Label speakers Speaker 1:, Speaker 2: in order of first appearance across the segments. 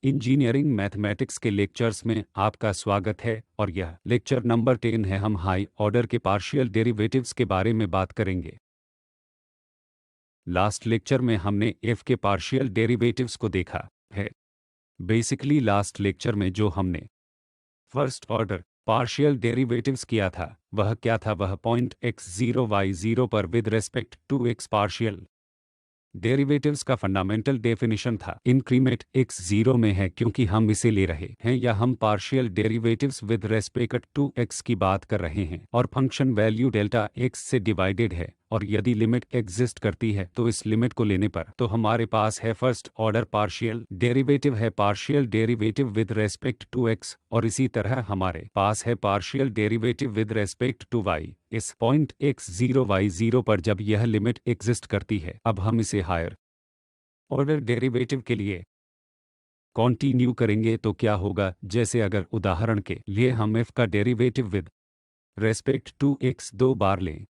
Speaker 1: Engineering mathematics के lectures में आपका स्वागत है और यह लेक्चर नंबर 10 है। हम हाई ऑर्डर के पार्शियल डेरिवेटिव्स के बारे में बात करेंगे। लास्ट लेक्चर में हमने f के पार्शियल डेरिवेटिव्स को देखा है। बेसिकली लास्ट लेक्चर में जो हमने फर्स्ट ऑर्डर पार्शियल डेरिवेटिव्स किया था वह क्या था, वह पॉइंट x0 y0 पर with respect to x partial derivatives का फंडामेंटल डेफिनिशन था। इंक्रीमेंट x0 में है क्योंकि हम इसे ले रहे हैं या हम partial derivatives with respect to x की बात कर रहे हैं और फंक्शन वैल्यू डेल्टा x से डिवाइडेड है और यदि लिमिट एग्जिस्ट करती है तो इस लिमिट को लेने पर तो हमारे पास है फर्स्ट ऑर्डर पार्शियल डेरिवेटिव है partial derivative with respect to x और इसी तरह हमारे पास है partial derivative with respect to y। इस पॉइंट x0 y0 पर जब यह लिमिट एग्जिस्ट करती है, अब हम इसे हायर ऑर्डर डेरिवेटिव के लिए कंटिन्यू करेंगे तो क्या होगा, जैसे अगर उदाहरण के लिए हम f का derivative with respect to x 2 बार लें।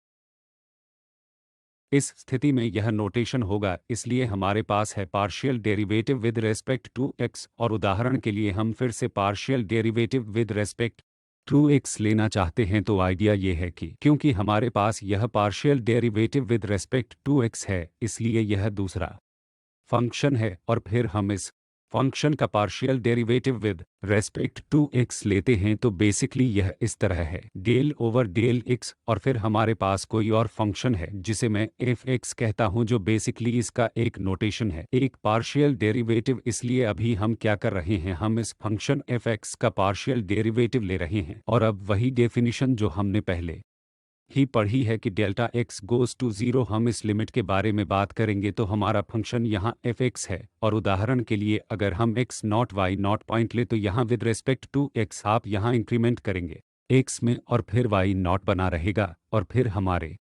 Speaker 1: इस स्थिति में यह नोटेशन होगा, इसलिए हमारे पास है partial derivative with respect to x और उदाहरण के लिए हम फिर से partial derivative with respect to x लेना चाहते हैं। तो आइडिया ये है कि क्योंकि हमारे पास यह partial derivative with respect to x है, इसलिए यह दूसरा फंक्शन है और फिर हम इस फंक्शन का partial derivative with respect to x लेते हैं। तो बेसिकली यह इस तरह है डेल ओवर डेल x और फिर हमारे पास कोई और फंक्शन है जिसे मैं f(x) कहता हूं, जो बेसिकली इसका एक नोटेशन है, एक पार्शियल डेरिवेटिव। इसलिए अभी हम क्या कर रहे हैं, हम इस फंक्शन f(x) का पार्शियल डेरिवेटिव ले रहे हैं और अब वही डेफिनिशन जो हमने पहले ही पढ़ी है कि डेल्टा x गोज़ टू 0, हम इस लिमिट के बारे में बात करेंगे। तो हमारा फंक्शन यहाँ f(x) है और उदाहरण के लिए अगर हम x not y not point ले तो यहाँ विद रेस्पेक्ट टू x आप यहाँ इंक्रीमेंट करेंगे x में और फिर y नॉट बना रहेगा और फिर हमारे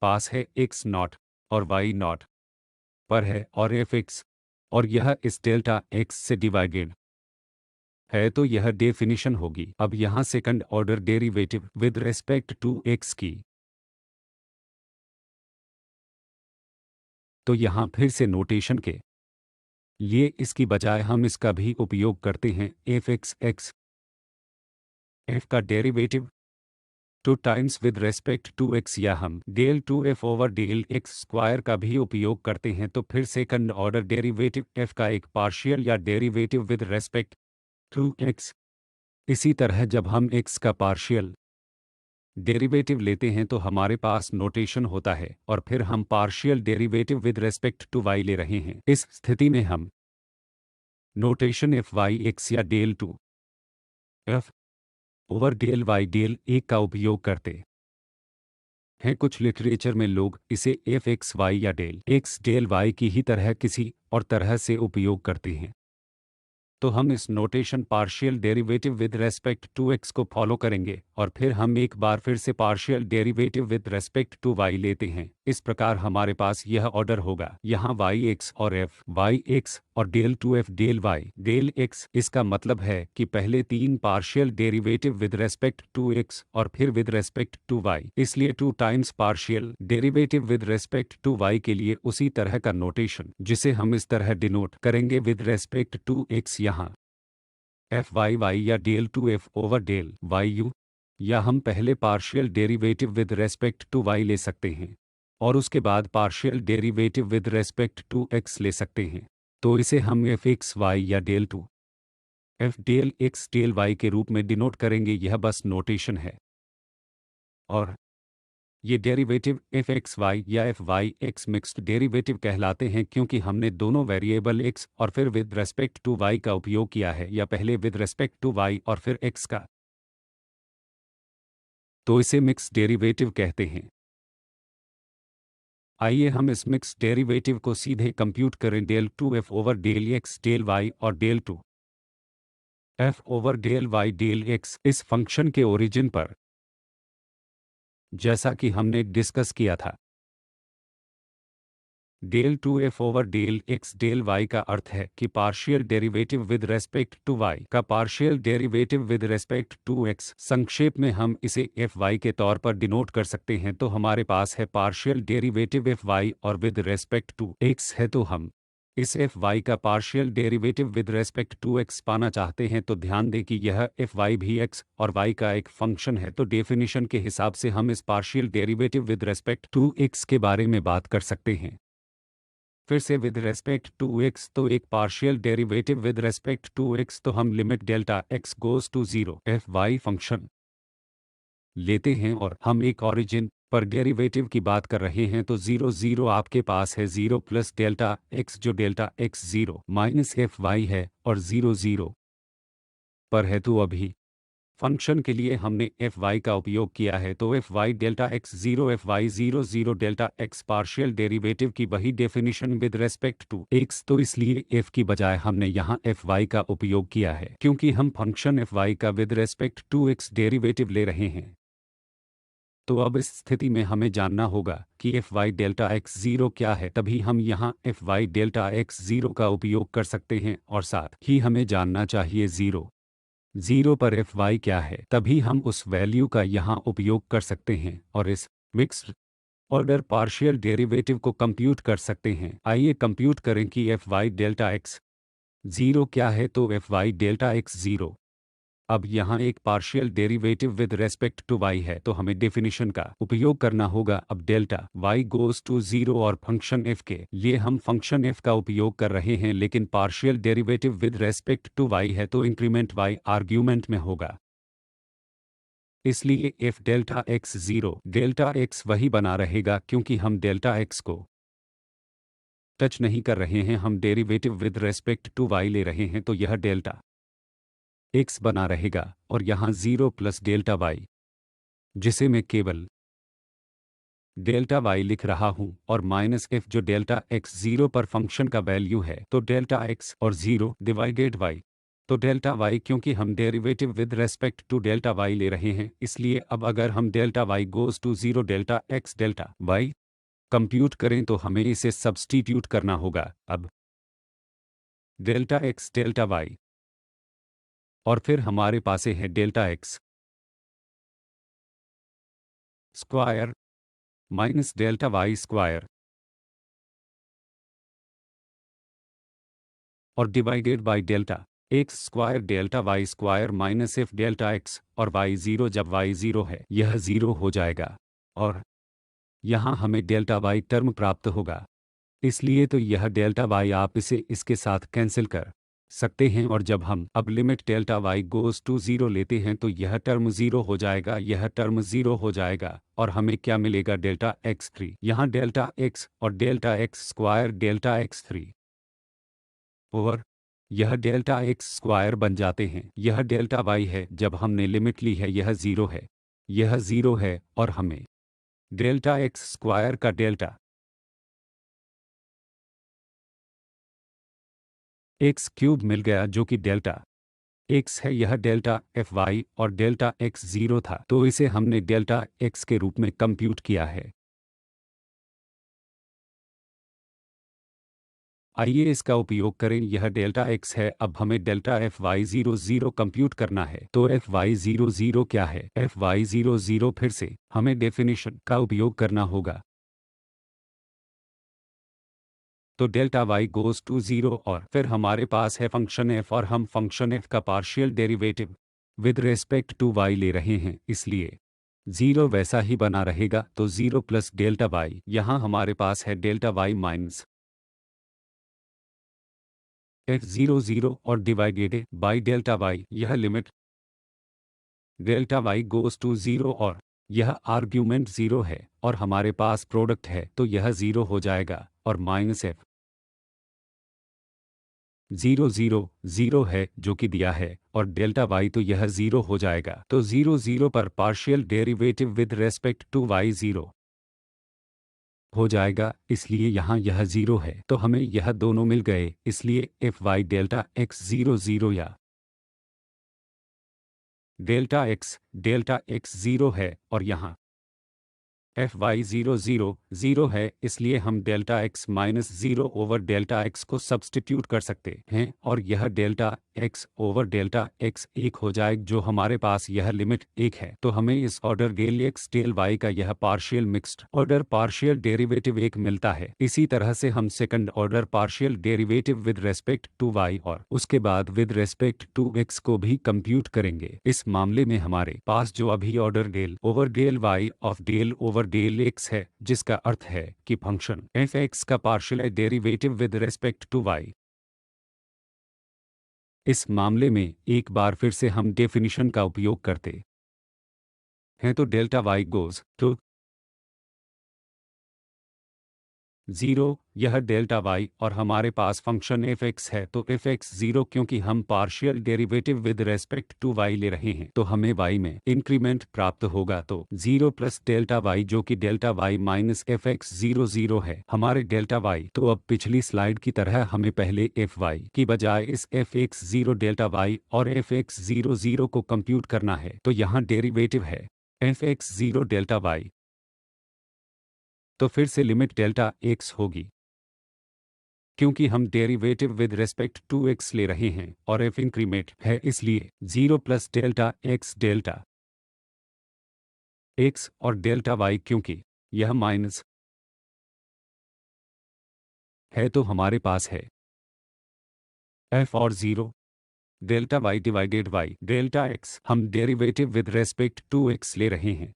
Speaker 1: पास है x नॉट और y नॉट पर है और f(x) और यह इस डेल्टा x से डिवाइडेड है, तो यह डेफिनिशन होगी। अब यहाँ second order derivative with respect to x की, तो यहाँ फिर से नोटेशन के लिए इसकी बजाय हम इसका भी उपयोग करते हैं f(x) f का derivative two times with respect to x, या हम del two f over del x square का भी उपयोग करते हैं। तो फिर सेकंड ऑर्डर डेरिवेटिव f का एक पार्शियल या derivative with respect to x। इसी तरह जब हम x का पार्शियल डेरिवेटिव लेते हैं तो हमारे पास नोटेशन होता है और फिर हम partial derivative with respect to y ले रहे हैं। इस स्थिति में हम नोटेशन f(y(x) या del two f over del y del a का उपयोग करते हैं। कुछ लिटरेचर में लोग इसे f(x)y या डेल x डेल y की ही तरह किसी और तरह से उपयोग करते हैं। तो हम इस notation partial derivative with respect to x को फॉलो करेंगे और फिर हम एक बार फिर से partial derivative with respect to y लेते हैं। इस प्रकार हमारे पास यह ऑर्डर होगा, यहाँ y(x) और f(y(x) और del two f del y del x। इसका मतलब है कि पहले तीन partial derivative with respect to x और फिर विद रेस्पेक्ट टू y, इसलिए two times partial derivative with respect to y के लिए उसी तरह का नोटेशन जिसे हम इस तरह डिनोट करेंगे विद रेस्पेक्ट टू x, यहाँ f(y(y) या del two f over del y(u), या हम पहले partial derivative with respect to y ले सकते हैं और उसके बाद partial derivative with respect to x ले सकते हैं। तो इसे हम f(x)y या del two f del x del y के रूप में डिनोट करेंगे। यह बस नोटेशन है और ये डेरिवेटिव f(x)y या f(y(x) मिक्स्ड डेरिवेटिव कहलाते हैं क्योंकि हमने दोनों वेरिएबल x और फिर विद रेस्पेक्ट टू y का उपयोग किया है, या पहले विद रेस्पेक्ट टू y और फिर x का, तो इसे मिक्स डेरिवेटिव कहते हैं। आइए हम इस मिक्स डेरिवेटिव को सीधे कंप्यूट करें। Del two f over del x del y और del two f over del y del x इस फंक्शन के ओरिजिन पर, जैसा कि हमने डिस्कस किया था, del two f over del x del y का अर्थ है कि partial derivative with respect to y का partial derivative with respect to x। संक्षेप में हम इसे fy के तौर पर डिनोट कर सकते हैं। तो हमारे पास है पार्शियल डेरिवेटिव fy और विद रेस्पेक्ट टू x है, तो हम इस एफ वाई का partial derivative with respect to X पाना चाहते हैं तो ध्यान दें कि यह एफ वाई भी एक्स और वाई का एक फंक्शन है, तो डेफिनेशन के हिसाब से हम इस partial derivative with respect to X के बारे में बात कर सकते हैं। फिर से विद रेस्पेक्ट टू एक्स, तो एक partial derivative with respect to X, तो हम limit delta X goes to zero F Y function लेते हैं और हम एक ओरिजिन पर डेरिवेटिव की बात कर रहे हैं, तो 0 0 आपके पास है 0 प्लस डेल्टा एक्स जो delta X 0 minus F Y है और 0 0 पर है, तो अभी फंक्शन के लिए हमने एफ वाई का उपयोग किया है, तो F Y delta X 0 F Y 0 0 delta X partial derivative की वही definition with respect to X, तो इसलिए एफ की बजाय हमने यहाँ एफ वाई का उपयोग किया है क्योंकि हम फंक्शन एफ वाई का with respect to X derivative ले रहे हैं। तो अब इस स्थिति में हमें जानना होगा कि एफ वाई डेल्टा एक्स 0 क्या है, तभी हम यहाँ एफ वाई डेल्टा एक्स 0 का उपयोग कर सकते हैं और साथ ही हमें जानना चाहिए 0 0 पर एफ वाई क्या है, तभी हम उस वैल्यू का यहाँ उपयोग कर सकते हैं और इस मिक्स्ड ऑर्डर पार्शियल डेरिवेटिव को कंप्यूट कर सकते हैं। आइए कंप्यूट करें कि एफ वाई डेल्टा एक्स 0 क्या है, तो एफ वाई डेल्टा एक्स 0 अब यहाँ एक partial derivative with respect to y है, तो हमें डेफिनेशन का उपयोग करना होगा। अब डेल्टा y गोज़ टू 0 और फंक्शन f के लिए हम फंक्शन f का उपयोग कर रहे हैं, लेकिन partial derivative with respect to y है तो इंक्रीमेंट y आर्ग्यूमेंट में होगा, इसलिए f delta x 0 delta x वही बना रहेगा क्योंकि हम डेल्टा x को टच नहीं कर रहे हैं, हम derivative with respect to y ले रहे हैं, तो यह डेल्टा x बना रहेगा और यहाँ 0 प्लस डेल्टा y जिसे मैं केवल डेल्टा y लिख रहा हूँ और माइनस f जो डेल्टा x 0 पर फंक्शन का वैल्यू है, तो डेल्टा x और 0 डिवाइडेड y, तो डेल्टा y क्योंकि हम derivative with respect to delta y ले रहे हैं, इसलिए अब अगर हम delta y goes to 0 delta x delta y compute करें तो हमें इसे सब्स्टिट्यूट करना होगा। अब डेल्टा x डेल्टा y और फिर हमारे पास है delta x square minus delta Y square और divided by delta X square delta Y square minus F delta X और वाई 0 जब वाई 0 है यह 0 हो जाएगा और यहाँ हमें डेल्टा वाई टर्म प्राप्त होगा, इसलिए तो यह डेल्टा वाई आप इसे इसके साथ कैंसिल कर सकते हैं और जब हम अब limit delta Y goes to 0 लेते हैं तो यह टर्म 0 हो जाएगा, यह टर्म 0 हो जाएगा और हमें क्या मिलेगा, डेल्टा एक्स 3 यहाँ डेल्टा एक्स और delta X square delta x 3 over यह डेल्टा एक्स स्क्वायर बन जाते हैं, यह डेल्टा वाई है, जब हमने लिमिट ली है यह 0 है, यह 0 है और हमें डेल्टा एक्स स्क्वायर का डेल्टा एक्स क्यूब मिल गया जो कि डेल्टा एक्स है, यह डेल्टा एफ वाई और डेल्टा एक्स 0 था, तो इसे हमने डेल्टा एक्स के रूप में कंप्यूट किया है। आइए इसका उपयोग करें, यह डेल्टा एक्स है, अब हमें डेल्टा एफ वाई 0 0 कंप्यूट करना है, तो एफ वाई 0 0 क्या है, एफ वाई 0 0 फिर से हमें डेफिनेशन का उपयोग करना होगा, तो डेल्टा वाई गोज़ टू 0 और फिर हमारे पास है फंक्शन f और हम फंक्शन f का partial derivative with respect to y ले रहे हैं, इसलिए 0 वैसा ही बना रहेगा, तो 0 प्लस डेल्टा वाई यहाँ हमारे पास है डेल्टा वाई माइनस एफ 0 0 और डिवाइडेड बाई डेल्टा वाई, यह limit delta Y goes to 0 और यह आर्ग्यूमेंट 0 है और हमारे पास प्रोडक्ट है, तो यह 0 हो जाएगा और माइनस एफ 0 0 0 है जो कि दिया है और डेल्टा y तो यह 0 हो जाएगा, तो 0 0 पर partial derivative with respect to y 0 हो जाएगा, इसलिए यहाँ यह 0 है, तो हमें यह दोनों मिल गए, इसलिए एफ वाई डेल्टा x 0 0 या डेल्टा x 0 है और यहाँ एफ वाई 0 0 0 है, इसलिए हम delta x minus 0 over delta x को सब्स्टिट्यूट कर सकते हैं और यह delta x over delta x 1 हो जाए, जो हमारे पास यह लिमिट 1 है। तो हमें इस order del x del y का यह partial mixed order partial derivative 1 मिलता है। इसी तरह से हम second order partial derivative with respect to y और उसके बाद विद रेस्पेक्ट टू x को भी कंप्यूट करेंगे। इस मामले में हमारे पास जो अभी order del over del y of del over del x है, जिसका अर्थ है कि फंक्शन f(x) का partial derivative with respect to y। इस मामले में एक बार फिर से हम डेफिनिशन का उपयोग करते हैं, तो डेल्टा y गोज़ टू 0, यह डेल्टा y और हमारे पास फंक्शन f(x) है, तो f(x) 0, क्योंकि हम partial derivative with respect to y ले रहे हैं, तो हमें y में इंक्रीमेंट प्राप्त होगा। तो 0 प्लस डेल्टा y, जो कि डेल्टा y माइनस f(x) 0 0 है, हमारे डेल्टा y। तो अब पिछली स्लाइड की तरह हमें पहले fy की बजाय इस f(x) 0 डेल्टा y और f(x) 0 0 को कंप्यूट करना है। तो यहाँ डेरिवेटिव है f(x) 0 डेल्टा y, तो फिर से लिमिट डेल्टा x होगी, क्योंकि हम derivative with respect to x ले रहे हैं और f इंक्रीमेंट है, इसलिए 0 प्लस डेल्टा x और डेल्टा y, क्योंकि यह माइनस है, तो हमारे पास है f और 0 delta y divided by delta x। हम derivative with respect to x ले रहे हैं,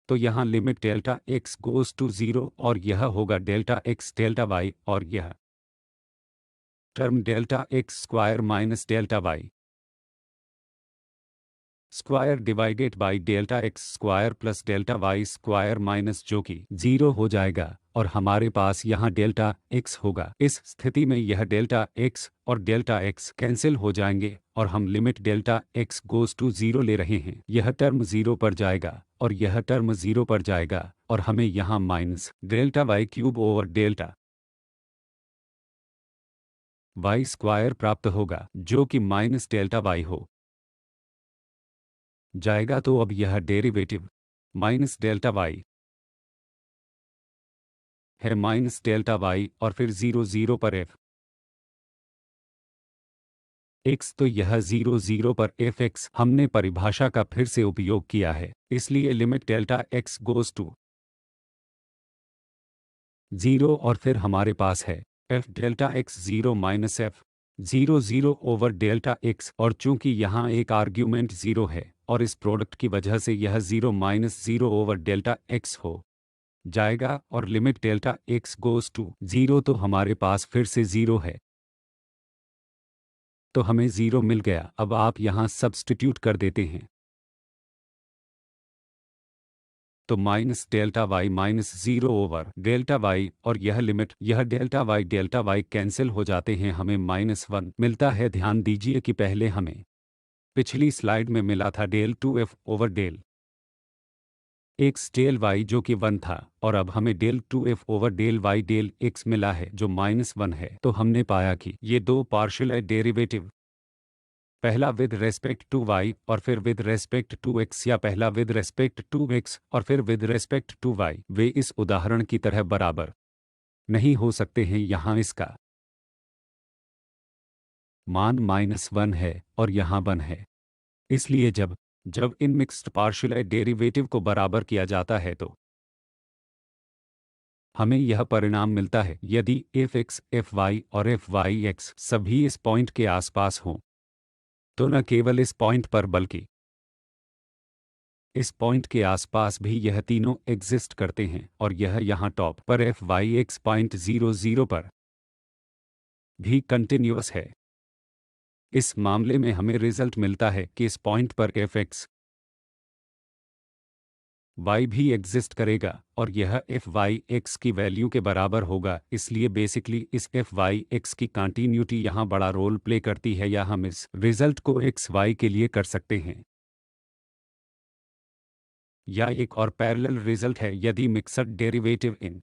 Speaker 1: तो यहाँ limit delta x goes to 0 और यह होगा डेल्टा x डेल्टा y, और यह term delta x square minus delta y square divided by delta x square plus delta y square minus, जो कि 0 हो जाएगा और हमारे पास यहाँ डेल्टा x होगा। इस स्थिति में यह डेल्टा x और डेल्टा x कैंसिल हो जाएंगे और हम limit delta x goes to 0 ले रहे हैं। यह टर्म 0 पर जाएगा और यह टर्म 0 पर जाएगा और हमें यहाँ minus delta y cube over delta y square प्राप्त होगा, जो कि माइनस डेल्टा y हो जाएगा। तो अब यह डेरिवेटिव माइनस डेल्टा y है माइनस डेल्टा y और फिर 0 0 पर f x, तो यह 0 0 पर f(x) हमने परिभाषा का फिर से उपयोग किया है, इसलिए limit delta x goes to 0 और फिर हमारे पास है f delta x 0 minus f 0 0 over delta x, और चूंकि यहाँ एक आर्ग्यूमेंट 0 है और इस प्रोडक्ट की वजह से यह 0 माइनस 0 ओवर डेल्टा x हो जाएगा और limit delta x goes to 0, तो हमारे पास फिर से 0 है, तो हमें 0 मिल गया। अब आप यहाँ सब्स्टिट्यूट कर देते हैं, तो minus delta y minus 0 over delta y और यह लिमिट, यह डेल्टा y कैंसिल हो जाते हैं, हमें -1 मिलता है। ध्यान दीजिए कि पहले हमें पिछली स्लाइड में मिला था del 2f over del x del y, जो कि 1 था, और अब हमें del 2f over del y del x मिला है, जो -1 है। तो हमने पाया कि ये दो पार्शियल डेरिवेटिव, पहला विद रेस्पेक्ट टू y और फिर विद रेस्पेक्ट टू x, या पहला विद रेस्पेक्ट टू x और फिर विद रेस्पेक्ट टू y, वे इस उदाहरण की तरह बराबर नहीं हो सकते हैं। यहाँ इसका मान -1 है और यहाँ 1 है, इसलिए जब जब इन मिक्स्ड पार्शियल डेरिवेटिव को बराबर किया जाता है, तो हमें यह परिणाम मिलता है। यदि f(x) fy और fy(x) सभी इस पॉइंट के आसपास हों, तो न केवल इस पॉइंट पर बल्कि इस पॉइंट के आसपास भी यह तीनों एग्जिस्ट करते हैं, और यह यहाँ टॉप पर fy(x) पॉइंट 0 0 पर भी कंटिन्यूअस है। इस मामले में हमें रिजल्ट मिलता है कि इस पॉइंट पर f(x) y भी एग्जिस्ट करेगा और यह fy(x) की वैल्यू के बराबर होगा। इसलिए बेसिकली इस fy(x) की कंटिन्यूटी यहाँ बड़ा रोल प्ले करती है, या हम इस रिजल्ट को x y के लिए कर सकते हैं। या एक और पैरेलल रिजल्ट है, यदि मिक्सड डेरिवेटिव इन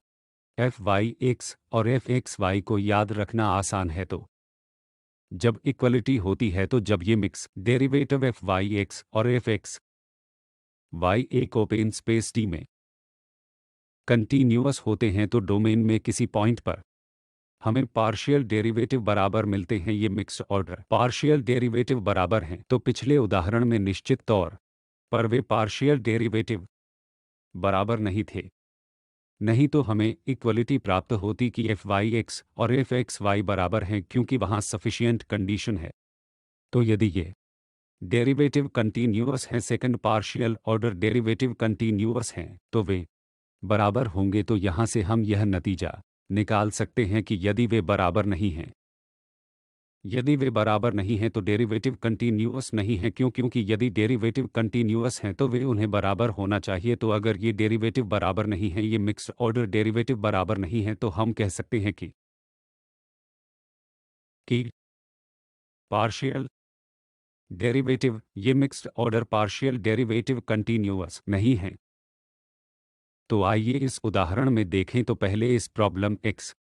Speaker 1: fy(x) और fxy को याद रखना आसान है, तो जब इक्वलिटी होती है, तो जब ये मिक्स डेरिवेटिव fy(x) और fx y एक ओपन स्पेस D में कंटीन्यूअस होते हैं तो डोमेन में किसी पॉइंट पर हमें पार्शियल डेरिवेटिव बराबर मिलते हैं। ये मिक्स्ड ऑर्डर पार्शियल डेरिवेटिव बराबर हैं तो पिछले उदाहरण में निश्चित तौर पर वे पार्शियल डेरिवेटिव बराबर नहीं थे, नहीं तो हमें इक्वलिटी प्राप्त होती कि एफ वाई एक्स और एफ एक्स वाई बराबर हैं, क्योंकि वहाँ सफिशिएंट कंडीशन है। तो यदि ये डेरिवेटिव कंटीन्यूअस हैं, second partial order derivative continuous हैं, तो वे बराबर होंगे। तो यहाँ से हम यह नतीजा निकाल सकते हैं कि यदि वे बराबर नहीं हैं, यदि वे बराबर नहीं हैं तो डेरिवेटिव कंटीन्यूअस नहीं है। क्योंकि यदि डेरिवेटिव कंटीन्यूअस हैं तो वे उन्हें बराबर होना चाहिए। तो अगर ये डेरिवेटिव बराबर नहीं हैं, ये मिक्स्ड ऑर्डर डेरिवेटिव बराबर नहीं हैं, तो हम कह सकते हैं कि पार्शियल डेरिवेटिव ये mixed order partial derivative continuous नहीं हैं। तो आइए इस उदाहरण में देखें। तो पहले इस problem X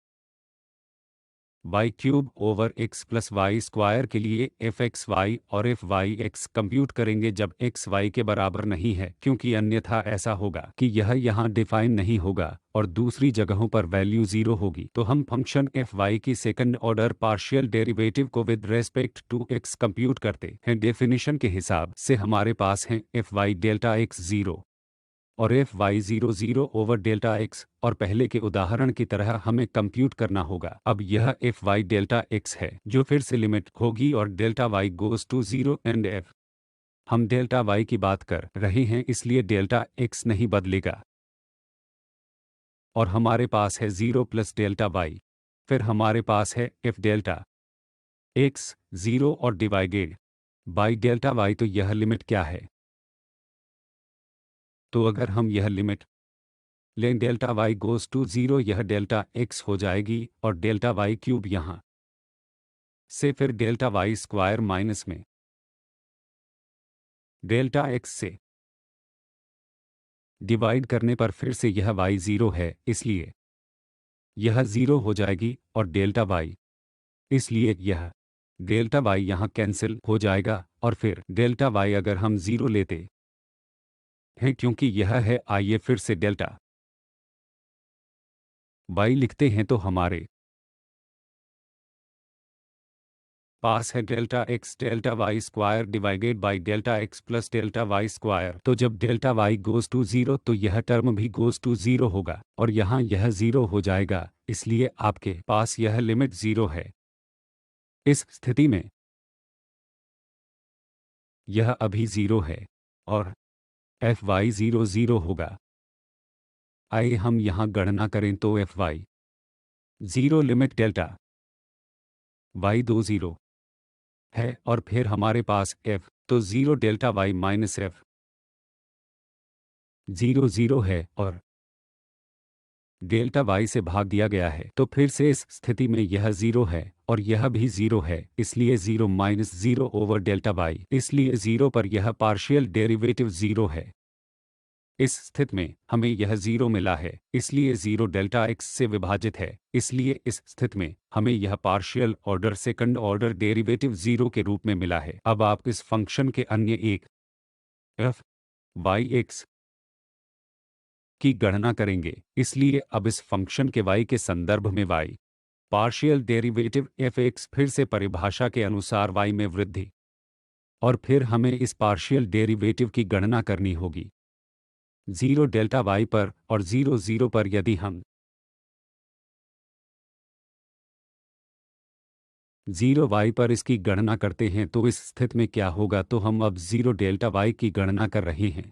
Speaker 1: Y cube over X plus Y square के लिए एफ एक्स वाई और एफ वाई एक्स कंप्यूट करेंगे जब एक्स वाई के बराबर नहीं है, क्योंकि अन्यथा ऐसा होगा कि यह यहाँ डिफाइन नहीं होगा और दूसरी जगहों पर वैल्यू 0 होगी। तो हम फंक्शन एफ वाई की सेकंड ऑर्डर पार्शियल डेरिवेटिव को with respect to X compute करते हैं। डेफिनेशन के हिसाब से हमारे पास हैं एफ वाई डेल्टा एक्स 0 और F Y 0 over delta X, और पहले के उदाहरण की तरह हमें कंप्यूट करना होगा। अब यह एफ वाई डेल्टा एक्स है जो फिर से लिमिट होगी और delta Y goes to 0 and F हम डेल्टा वाई की बात कर रहे हैं, इसलिए डेल्टा एक्स नहीं बदलेगा और हमारे पास है 0 प्लस डेल्टा वाई। फिर हमारे पास है एफ डेल्टा एक्स 0 और डिवाइडेड बाई डेल्टा वाई। तो यह लिमिट क्या है? तो अगर हम यह लिमिट लें डेल्टा वाई गोज़ टू 0, यह डेल्टा एक्स हो जाएगी और डेल्टा वाई क्यूब यहाँ से फिर डेल्टा वाई स्क्वायर माइनस में डेल्टा एक्स से डिवाइड करने पर फिर से यह वाई 0 है, इसलिए यह 0 हो जाएगी और डेल्टा वाई, इसलिए यह डेल्टा वाई यहाँ कैंसिल हो जाएगा और फिर डेल्टा वाई अगर हम 0 लेते हैं क्योंकि यह है, आइए फिर से डेल्टा वाई लिखते हैं तो हमारे पास है delta X delta Y square divided by delta X plus delta Y square. तो जब डेल्टा वाई गोज़ टू 0 तो यह टर्म भी गोज़ टू 0 होगा और यहाँ यह 0 हो जाएगा, इसलिए आपके पास यह लिमिट 0 है। इस स्थिति में यह अभी 0 है और एफ वाई 0 होगा। आइए हम यहाँ गणना करें तो F Y 0 limit delta Y 0 है और फिर हमारे पास एफ तो 0 डेल्टा वाई माइनस एफ 0 है और डेल्टा वाई से भाग दिया गया है। तो फिर से इस स्थिति में यह 0 है और यह भी 0 है, इसलिए 0 माइनस 0 ओवर डेल्टा वाई, इसलिए 0 पर यह पार्शियल डेरिवेटिव 0 है। इस स्थिति में हमें यह 0 मिला है, इसलिए 0 डेल्टा एक्स से विभाजित है, इसलिए इस स्थिति में हमें यह partial order second order derivative 0 के रूप में मिला है। अब आप इस फंक्शन के अन्य एक एफ वाई एक्स की गणना करेंगे, इसलिए अब इस फंक्शन के y के संदर्भ में y partial derivative F x फिर से परिभाषा के अनुसार y में वृद्धि, और फिर हमें इस पार्शियल डेरिवेटिव की गणना करनी होगी 0 डेल्टा y पर और 0 पर। यदि हम 0 y पर इसकी गणना करते हैं तो इस स्थिति में क्या होगा? तो हम अब 0 डेल्टा y की गणना कर रहे हैं।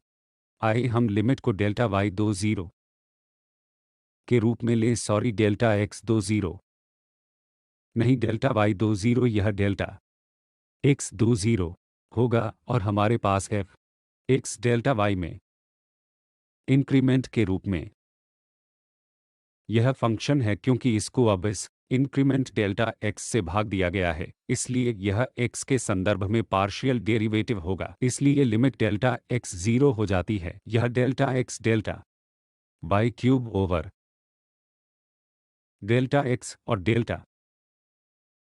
Speaker 1: आइए हम लिमिट को डेल्टा वाई 0 के रूप में लें, सॉरी डेल्टा एक्स 0 नहीं, डेल्टा वाई 0, यह डेल्टा एक्स 0 होगा और हमारे पास एफ एक्स डेल्टा वाई में इंक्रीमेंट के रूप में यह फंक्शन है, क्योंकि इसको अब इस इंक्रीमेंट डेल्टा एक्स से भाग दिया गया है, इसलिए यह एक्स के संदर्भ में पार्शियल डेरिवेटिव होगा, इसलिए लिमिट डेल्टा एक्स 0 हो जाती है। यह delta X delta Y cube over delta X और डेल्टा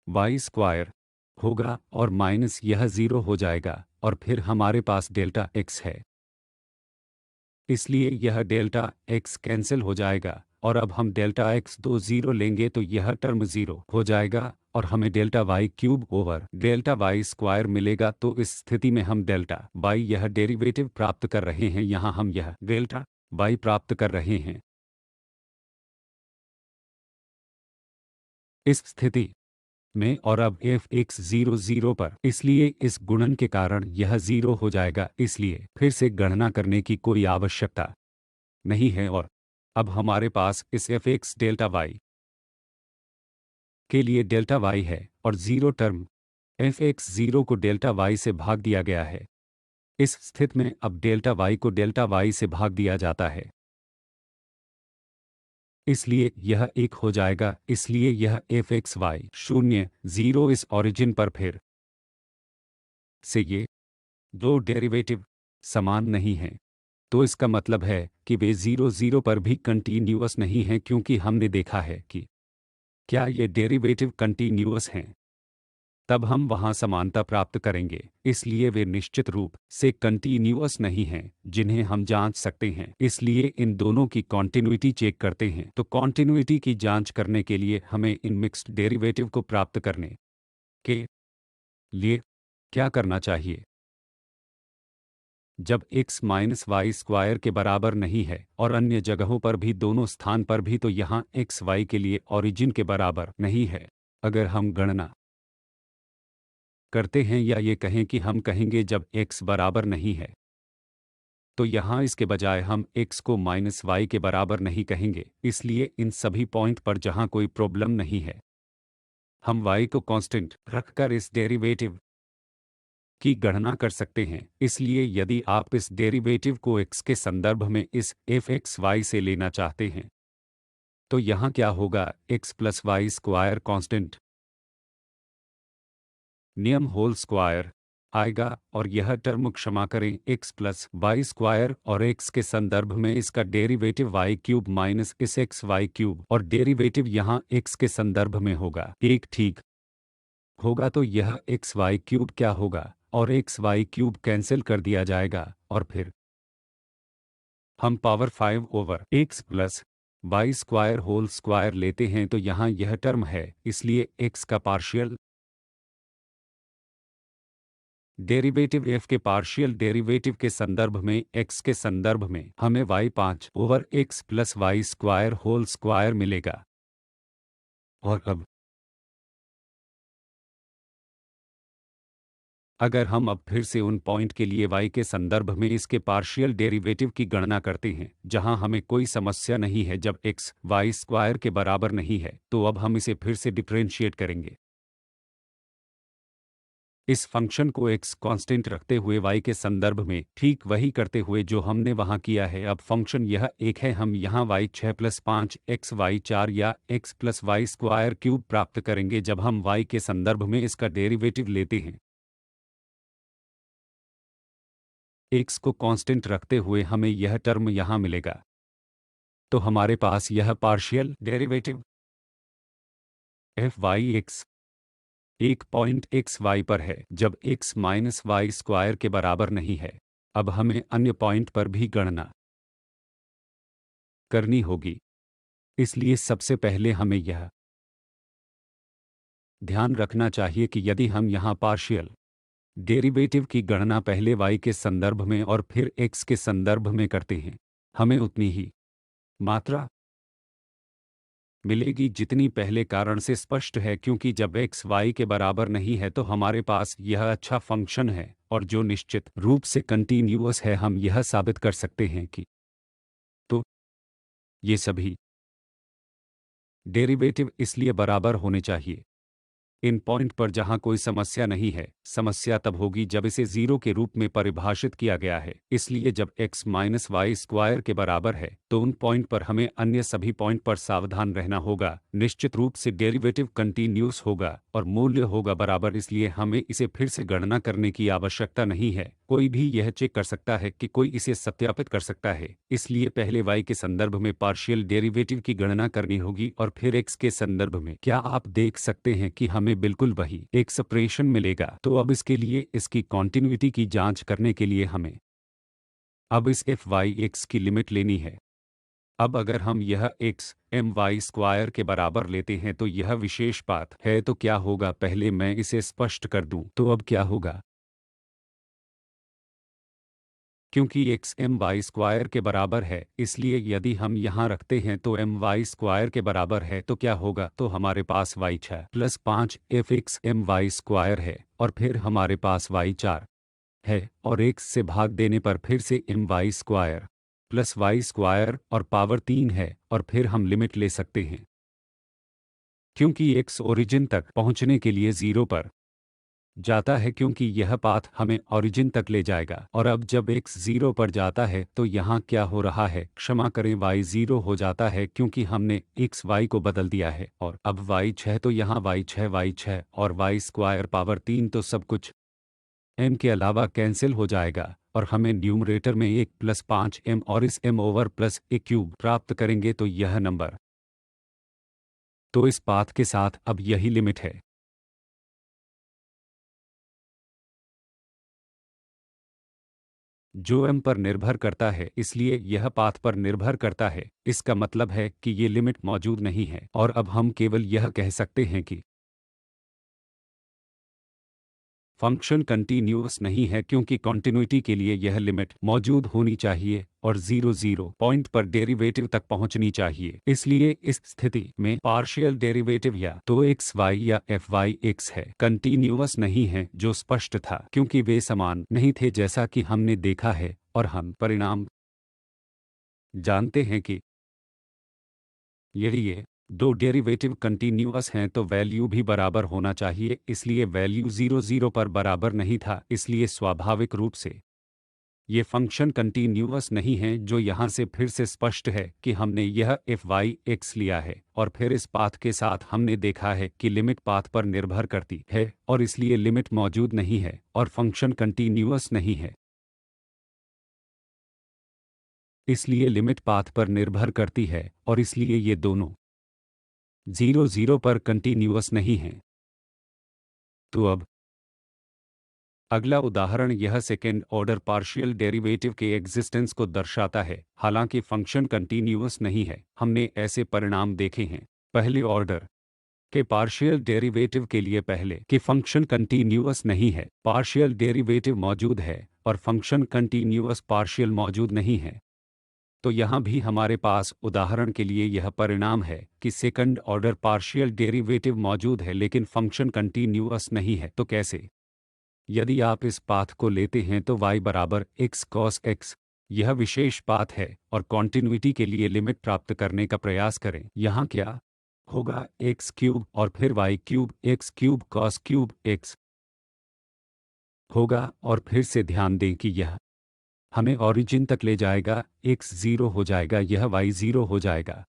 Speaker 1: वाई स्क्वायर होगा और माइनस यह 0 हो जाएगा और फिर हमारे पास डेल्टा एक्स है। इसलिए यह डेल्टा x कैंसिल हो जाएगा और अब हम डेल्टा x दो 0 लेंगे तो यह टर्म 0 हो जाएगा और हमें delta y cube over delta y square मिलेगा। तो इस स्थिति में हम डेल्टा y यह डेरिवेटिव प्राप्त कर रहे हैं, यहाँ हम यह डेल्टा y प्राप्त कर रहे हैं इस स्थिति में। और अब एफ एक्स 0 0 पर, इसलिए इस गुणन के कारण यह 0 हो जाएगा, इसलिए फिर से गणना करने की कोई आवश्यकता नहीं है। और अब हमारे पास इस एफ एक्स डेल्टा वाई के लिए डेल्टा वाई है और 0 टर्म एफ एक्स 0 को डेल्टा वाई से भाग दिया गया है। इस स्थिति में अब डेल्टा वाई को डेल्टा वाई से भाग दिया जाता है, इसलिए यह 1 हो जाएगा। इसलिए यह एफ एक्स वाई 0 0 इस ऑरिजिन पर फिर से ये दो डेरिवेटिव समान नहीं हैं। तो इसका मतलब है कि वे 0 0 पर भी कंटीन्यूअस नहीं हैं, क्योंकि हमने देखा है कि क्या ये डेरिवेटिव कंटीन्यूअस हैं, तब हम वहां समानता प्राप्त करेंगे। इसलिए वे निश्चित रूप से कंटीन्यूअस नहीं हैं जिन्हें हम जांच सकते हैं। इसलिए इन दोनों की कॉन्टिन्यूटी चेक करते हैं। तो कॉन्टिन्यूटी की जांच करने के लिए हमें इन मिक्स्ड डेरिवेटिव को प्राप्त करने के लिए क्या करना चाहिए? जब x माइनस वाई स्क्वायर के बराबर नहीं है और अन्य जगहों पर भी, दोनों स्थान पर भी, तो यहाँ x y के लिए ओरिजिन के बराबर नहीं है। अगर हम गणना करते हैं या ये कहें कि हम कहेंगे जब x बराबर नहीं है, तो यहाँ इसके बजाय हम x को माइनस वाई के बराबर नहीं कहेंगे। इसलिए इन सभी पॉइंट पर जहाँ कोई प्रॉब्लम नहीं है, हम y को कांस्टेंट रखकर इस डेरिवेटिव की गणना कर सकते हैं। इसलिए यदि आप इस डेरिवेटिव को x के संदर्भ में इस एफ एक्स वाई से लेना चाहते हैं, तो यहाँ क्या होगा? x plus Y square constant नियम होल स्क्वायर आएगा और यह टर्म, क्षमा करें, x प्लस वाई स्क्वायर और x के संदर्भ में इसका डेरिवेटिव y क्यूब माइनस इस एक्स वाई क्यूब, और डेरिवेटिव यहाँ x के संदर्भ में होगा एक, ठीक होगा। तो यह एक्स वाई क्यूब क्या होगा और एक्स वाई क्यूब कैंसिल कर दिया जाएगा और फिर हम power 5 over X plus Y square whole square लेते हैं। तो यहाँ यह टर्म है, इसलिए x का पार्शियल डेरिवेटिव f के पार्शियल डेरिवेटिव के संदर्भ में x के संदर्भ में हमें y 5 ओवर x plus Y square whole square मिलेगा। और अब अगर हम अब फिर से उन पॉइंट के लिए y के संदर्भ में इसके पार्शियल डेरिवेटिव की गणना करते हैं जहां हमें कोई समस्या नहीं है, जब x y स्क्वायर के बराबर नहीं है, तो अब हम इसे फिर से डिफरेंशिएट करेंगे। इस फंक्शन को x कांस्टेंट रखते हुए y के संदर्भ में ठीक वही करते हुए जो हमने वहां किया है। अब फंक्शन यह एक है, हम यहां y 6 प्लस 5 x y 4 या x plus Y square cube प्राप्त करेंगे जब हम y के संदर्भ में इसका डेरिवेटिव लेते हैं। x को कांस्टेंट रखते हुए हमें यह टर्म यहाँ मिलेगा। तो हमारे पास यह partial derivative F Y X एक पॉइंट एक्स वाई पर है जब x माइनस वाई स्क्वायर के बराबर नहीं है। अब हमें अन्य पॉइंट पर भी गणना करनी होगी, इसलिए सबसे पहले हमें यह ध्यान रखना चाहिए कि यदि हम यहाँ पार्शियल डेरिवेटिव की गणना पहले y के संदर्भ में और फिर x के संदर्भ में करते हैं, हमें उतनी ही मात्रा मिलेगी जितनी पहले कारण से स्पष्ट है, क्योंकि जब x y के बराबर नहीं है तो हमारे पास यह अच्छा फंक्शन है और जो निश्चित रूप से कंटीन्यूअस है। हम यह साबित कर सकते हैं कि तो ये सभी डेरिवेटिव इसलिए बराबर होने चाहिए इन पॉइंट पर जहां कोई समस्या नहीं है। समस्या तब होगी जब इसे 0 के रूप में परिभाषित किया गया है। इसलिए जब x माइनस वाई स्क्वायर के बराबर है तो उन पॉइंट पर हमें अन्य सभी पॉइंट पर सावधान रहना होगा। निश्चित रूप से डेरिवेटिव कंटीन्यूअस होगा और मूल्य होगा बराबर, इसलिए हमें इसे फिर से गणना करने की आवश्यकता नहीं है। कोई भी यह चेक कर सकता है कि कोई इसे सत्यापित कर सकता है। इसलिए पहले y के संदर्भ में पार्शियल डेरिवेटिव की गणना करनी होगी और फिर x के संदर्भ में। क्या आप देख सकते हैं कि हमें बिल्कुल वही एक्सप्रेशन मिलेगा? तो अब इसके लिए इसकी कॉन्टिन्यूटी की जांच करने के लिए हमें अब इस एफ वाई एक्स की लिमिट लेनी है। अब अगर हम यह एक्स एम वाई स्क्वायर के बराबर लेते हैं तो यह विशेष बात है, तो क्या होगा, पहले मैं इसे स्पष्ट कर दूं। तो अब क्या होगा, क्योंकि एक्स एम वाई स्क्वायर के बराबर है, इसलिए यदि हम यहाँ रखते हैं तो एम वाई स्क्वायर के बराबर है, तो क्या होगा, तो हमारे पास Y 6 + 5 F X M Y square है, और फिर हमारे पास वाई 4 है, और एक्स से भाग देने पर फिर से M Y square plus Y square और पावर 3 है, और फिर हम लिमिट ले सकते हैं, क्योंकि एक्स ओरिजिन तक पहुंचने के लिए 0 पर जाता है, क्योंकि यह पाथ हमें ओरिजिन तक ले जाएगा। और अब जब x 0 पर जाता है तो यहाँ क्या हो रहा है, क्षमा करें, y 0 हो जाता है, क्योंकि हमने x y को बदल दिया है, और अब y 6, तो यहाँ y 6 और y स्क्वायर पावर 3, तो सब कुछ m के अलावा कैंसिल हो जाएगा, और हमें न्यूमरेटर में 1 + 5m और इस m over plus a cube प्राप्त करेंगे, तो यह नंबर, तो इस पाथ के साथ अब यही लिमिट है। जो m पर निर्भर करता है, इसलिए यह पाथ पर निर्भर करता है, इसका मतलब है कि ये लिमिट मौजूद नहीं है, और अब हम केवल यह कह सकते हैं कि फंक्शन कंटीन्यूअस नहीं है, क्योंकि कॉन्टिन्यूटी के लिए यह लिमिट मौजूद होनी चाहिए और 0 पॉइंट पर डेरिवेटिव तक पहुंचनी चाहिए। इसलिए इस स्थिति में पार्शियल डेरिवेटिव या तो एक्स वाई या एफ वाई एक्स है कंटीन्यूअस नहीं है, जो स्पष्ट था, क्योंकि वे समान नहीं थे, जैसा कि हमने देखा है, और हम परिणाम जानते हैं कि यदि ये दो डेरिवेटिव कंटीन्यूअस हैं तो वैल्यू भी बराबर होना चाहिए, इसलिए वैल्यू 0 पर बराबर नहीं था, इसलिए स्वाभाविक रूप से ये फंक्शन कंटीन्यूअस नहीं हैं, जो यहाँ से फिर से स्पष्ट है कि हमने यह एफ वाई एक्स लिया है, और फिर इस पाथ के साथ हमने देखा है कि लिमिट पाथ पर निर्भर करती है, और इसलिए लिमिट मौजूद नहीं है और फंक्शन कंटीन्यूअस नहीं है, इसलिए लिमिट पाथ पर निर्भर करती है, और इसलिए ये दोनों 0 पर कंटीन्यूअस नहीं हैं। तो अब अगला उदाहरण यह सेकेंड ऑर्डर पार्शियल डेरिवेटिव के एग्जिस्टेंस को दर्शाता है, हालांकि फंक्शन कंटीन्यूअस नहीं है। हमने ऐसे परिणाम देखे हैं पहले ऑर्डर के पार्शियल डेरिवेटिव के लिए पहले कि फंक्शन कंटीन्यूअस नहीं है, पार्शियल डेरिवेटिव मौजूद है और फंक्शन कंटीन्यूअस पार्शियल मौजूद नहीं है। तो यहाँ भी हमारे पास उदाहरण के लिए यह परिणाम है कि सेकंड ऑर्डर पार्शियल डेरिवेटिव मौजूद है लेकिन फंक्शन कंटीन्यूअस नहीं है। तो कैसे? यदि आप इस पाथ को लेते हैं तो y बराबर x cos x यह विशेष पाथ है, और कॉन्टिन्यूटी के लिए लिमिट प्राप्त करने का प्रयास करें। यहाँ क्या होगा, एक्स क्यूब और फिर Y cube X cube cos cube X होगा, और फिर से ध्यान दें कि यह हमें ओरिजिन तक ले जाएगा, एक्स 0 हो जाएगा, यह वाई 0 हो जाएगा,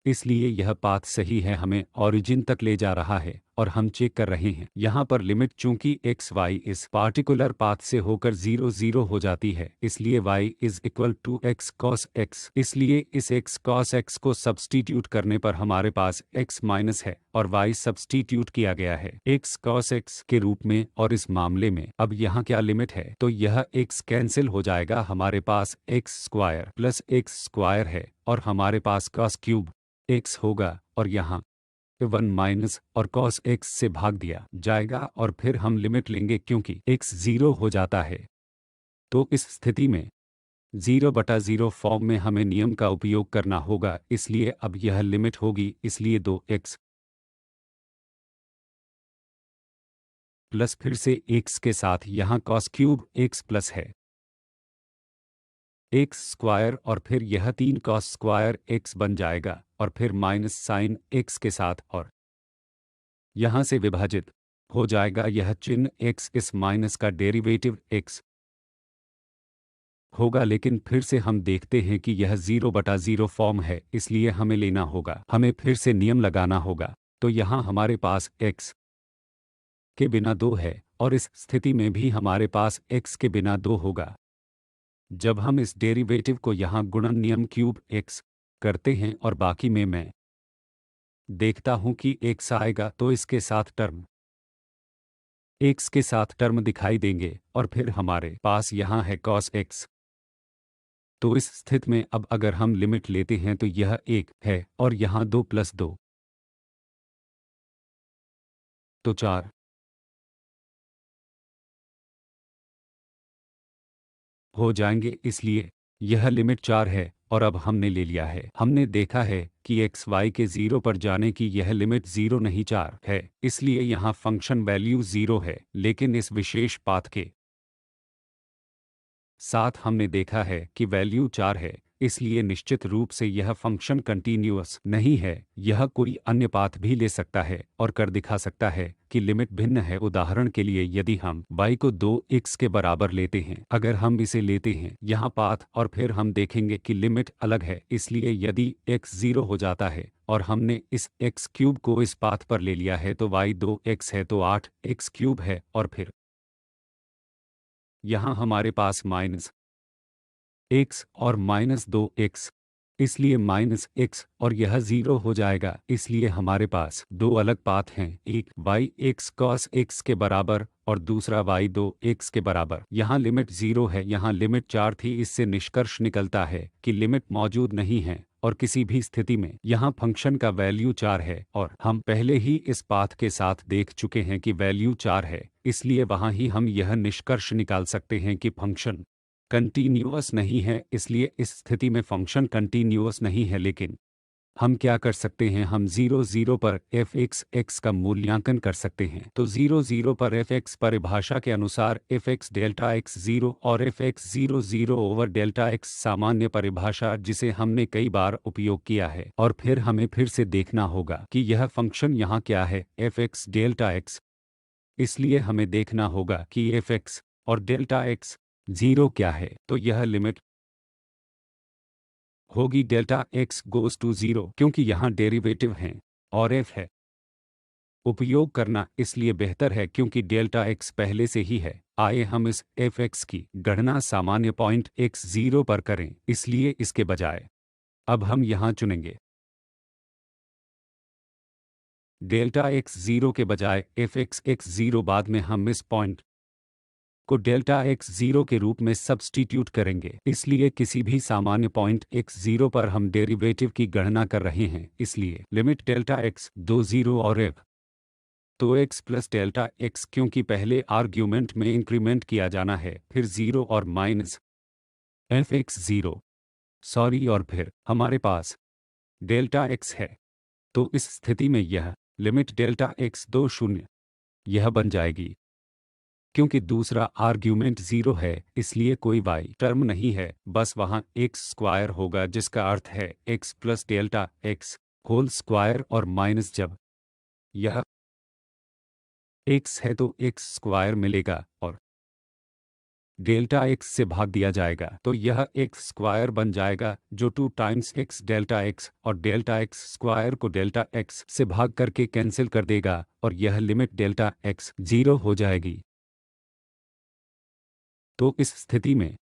Speaker 1: इसलिए यह पाथ सही है, हमें ओरिजिन तक ले जा रहा है, और हम चेक कर रहे हैं यहाँ पर लिमिट, चूंकि एक्स वाई इस पार्टिकुलर पाथ से होकर 0 हो जाती है, इसलिए y is equal to x cos x, इसलिए इस एक्स कॉस एक्स को सब्स्टिट्यूट करने पर हमारे पास x माइनस है और y सब्स्टिट्यूट किया गया है एक्स कॉस एक्स के रूप में, और इस मामले में अब यहाँ क्या लिमिट है, तो यह x कैंसिल हो जाएगा, हमारे पास X square plus X square है, और हमारे पास कॉस क्यूब x होगा, और यहाँ 1 माइनस और cos x से भाग दिया जाएगा, और फिर हम लिमिट लेंगे क्योंकि x 0 हो जाता है। तो इस स्थिति में 0/0 फॉर्म में हमें नियम का उपयोग करना होगा, इसलिए अब यह लिमिट होगी, इसलिए 2x प्लस फिर से x के साथ यहाँ cos क्यूब x प्लस है एक्स स्क्वायर, और फिर यह 3 cos स्क्वायर x बन जाएगा, और फिर माइनस साइन x के साथ, और यहाँ से विभाजित हो जाएगा यह चिन्ह x, इस माइनस का डेरिवेटिव x होगा, लेकिन फिर से हम देखते हैं कि यह 0/0 फॉर्म है, इसलिए हमें लेना होगा, हमें फिर से नियम लगाना होगा। तो यहाँ हमारे पास x के बिना 2 है, और इस स्थिति में भी हमारे पास x के बिना 2 होगा। जब हम इस डेरिवेटिव को यहाँ गुणन नियम क्यूब x करते हैं और बाकी में मैं देखता हूँ कि x आएगा, तो इसके साथ टर्म एक्स के साथ टर्म दिखाई देंगे और फिर हमारे पास यहाँ है cos x। तो इस स्थिति में अब अगर हम लिमिट लेते हैं तो यह 1 है और यहाँ 2 + 2 तो 4 हो जाएंगे, इसलिए यह लिमिट 4 है और अब हमने ले लिया है। हमने देखा है कि एक्स वाई के 0 पर जाने की यह लिमिट 0 नहीं 4 है, इसलिए यहाँ फंक्शन वैल्यू 0 है, लेकिन इस विशेष पाथ के साथ हमने देखा है कि वैल्यू 4 है, इसलिए निश्चित रूप से यह फंक्शन कंटीन्यूअस नहीं है। यह कोई अन्य पाथ भी ले सकता है और कर दिखा सकता है कि लिमिट भिन्न है। उदाहरण के लिए यदि हम y को 2x के बराबर लेते हैं, अगर हम इसे लेते हैं यहाँ पाथ और फिर हम देखेंगे कि लिमिट अलग है, इसलिए यदि x 0 हो जाता है और हमने इस x क्यूब को इस पाथ पर ले लिया है तो y 2x है तो 8x क्यूब है और फिर यहाँ हमारे पास -x और -2x, इसलिए -x और यह 0 हो जाएगा, इसलिए हमारे पास दो अलग पाथ हैं, एक y x cos x के बराबर और दूसरा y 2x के बराबर। यहाँ लिमिट 0 है, यहाँ लिमिट 4 थी। इससे निष्कर्ष निकलता है कि लिमिट मौजूद नहीं है और किसी भी स्थिति में यहाँ फंक्शन का वैल्यू 4 है और हम पहले ही इस पाथ के साथ देख चुके हैं कि वैल्यू 4 है, इसलिए वहाँ ही हम यह निष्कर्ष निकाल सकते हैं कि फंक्शन कंटीन्यूअस नहीं है। इसलिए इस स्थिति में फंक्शन कंटीन्यूअस नहीं है, लेकिन हम क्या कर सकते हैं, हम 0 0 पर f x x का मूल्यांकन कर सकते हैं। तो 0 0 पर f x परिभाषा के अनुसार f x डेल्टा x 0 और f x 0 0 over delta x सामान्य परिभाषा जिसे हमने कई बार उपयोग किया है, और फिर हमें फिर से देखना होगा कि यह फंक्शन यहाँ क्या है, f x डेल्टा x। इसलिए हमें देखना होगा कि f x और डेल्टा x 0 क्या है, तो यह लिमिट होगी डेल्टा x गोज़ टू 0, क्योंकि यहाँ डेरिवेटिव हैं और f है उपयोग करना इसलिए बेहतर है क्योंकि डेल्टा x पहले से ही है। आइए हम इस f x की गणना सामान्य पॉइंट x 0 पर करें, इसलिए इसके बजाय अब हम यहाँ चुनेंगे डेल्टा x 0 के बजाय f x 0। बाद में हम इस पॉइंट को डेल्टा x 0 के रूप में सब्स्टिट्यूट करेंगे, इसलिए किसी भी सामान्य पॉइंट x 0 पर हम डेरिवेटिव की गणना कर रहे हैं, इसलिए लिमिट डेल्टा x 2 0 और f तो x प्लस डेल्टा x, क्योंकि पहले आर्ग्यूमेंट में इंक्रीमेंट किया जाना है, फिर 0 और माइनस f x 0 सॉरी, और फिर हमारे पास डेल्टा x है। तो इस स्थिति में यह लिमिट डेल्टा x 2 0 यह बन जाएगी। क्योंकि दूसरा आर्ग्यूमेंट 0 है, इसलिए कोई y टर्म नहीं है, बस वहाँ x स्क्वायर होगा, जिसका अर्थ है x plus delta x whole square और माइनस जब यह x है तो x स्क्वायर मिलेगा और डेल्टा x से भाग दिया जाएगा, तो यह x स्क्वायर बन जाएगा जो 2 टाइम्स x डेल्टा x और डेल्टा x स्क्वायर को डेल्टा x से भाग करके कैंसिल कर देगा और यह लिमिट डेल्टा x 0 हो जाएगी। तो इस स्थिति में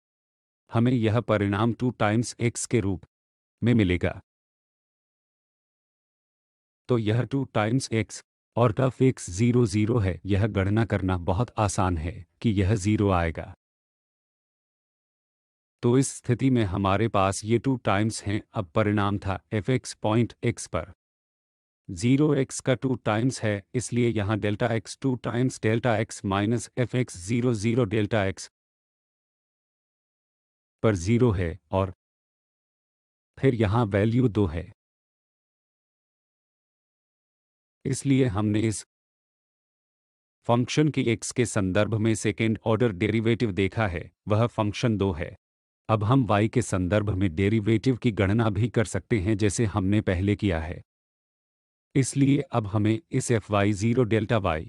Speaker 1: हमें यह परिणाम 2 टाइम्स x के रूप में मिलेगा। तो यह 2 टाइम्स x और टफ x 0 0 है। यह गणना करना बहुत आसान है कि यह 0 आएगा। तो इस स्थिति में हमारे पास ये 2 टाइम्स हैं। अब परिणाम था f x पॉइंट x पर 0 x का 2 टाइम्स है, इसलिए यहाँ delta x 2 times delta x minus f x 0 0 delta x पर 0 है और फिर यहाँ वैल्यू 2 है, इसलिए हमने इस फंक्शन की x के संदर्भ में सेकेंड ऑर्डर डेरिवेटिव देखा है, वह फंक्शन 2 है। अब हम y के संदर्भ में डेरिवेटिव की गणना भी कर सकते हैं जैसे हमने पहले किया है, इसलिए अब हमें इस fy0 डेल्टा y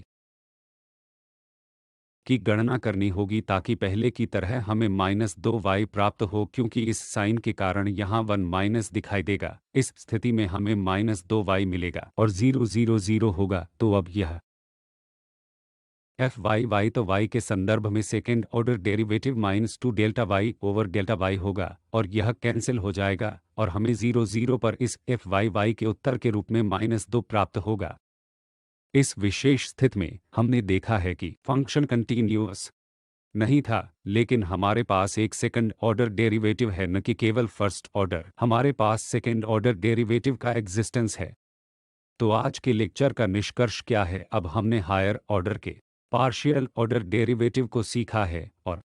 Speaker 1: की गणना करनी होगी ताकि पहले की तरह हमें -2y प्राप्त हो, क्योंकि इस साइन के कारण यहाँ 1 माइनस दिखाई देगा। इस स्थिति में हमें -2y मिलेगा और 0 0 0 होगा। तो अब यह y तो y के संदर्भ में second order derivative -2 delta y over delta y होगा और यह कैंसिल हो जाएगा और हमें 0 0 पर इस y के उत्तर के रूप में -2 प्राप्त होगा। इस विशेष स्थिति में हमने देखा है कि फंक्शन कंटीन्यूअस नहीं था, लेकिन हमारे पास एक सेकंड ऑर्डर डेरिवेटिव है, न कि केवल फर्स्ट ऑर्डर। हमारे पास सेकंड ऑर्डर डेरिवेटिव का एग्जिस्टेंस है। तो आज के लेक्चर का निष्कर्ष क्या है? अब हमने हायर ऑर्डर के पार्शियल ऑर्डर डेरिवेटिव को सीखा है और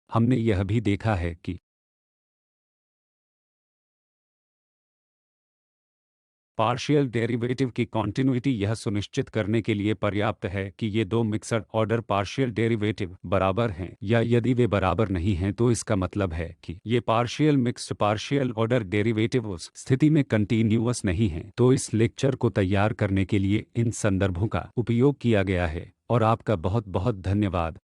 Speaker 1: हमने यह भी देखा है कि पार्शियल डेरिवेटिव की कॉन्टिन्यूटी यह सुनिश्चित करने के लिए पर्याप्त है कि ये दो मिक्सड ऑर्डर पार्शियल डेरिवेटिव बराबर हैं, या यदि वे बराबर नहीं हैं तो इसका मतलब है कि ये partial mixed partial order derivative उस स्थिति में कंटीन्यूअस नहीं हैं। तो इस लेक्चर को तैयार करने के लिए इन संदर्भों का उपयोग किया गया है और आपका बहुत बहुत धन्यवाद।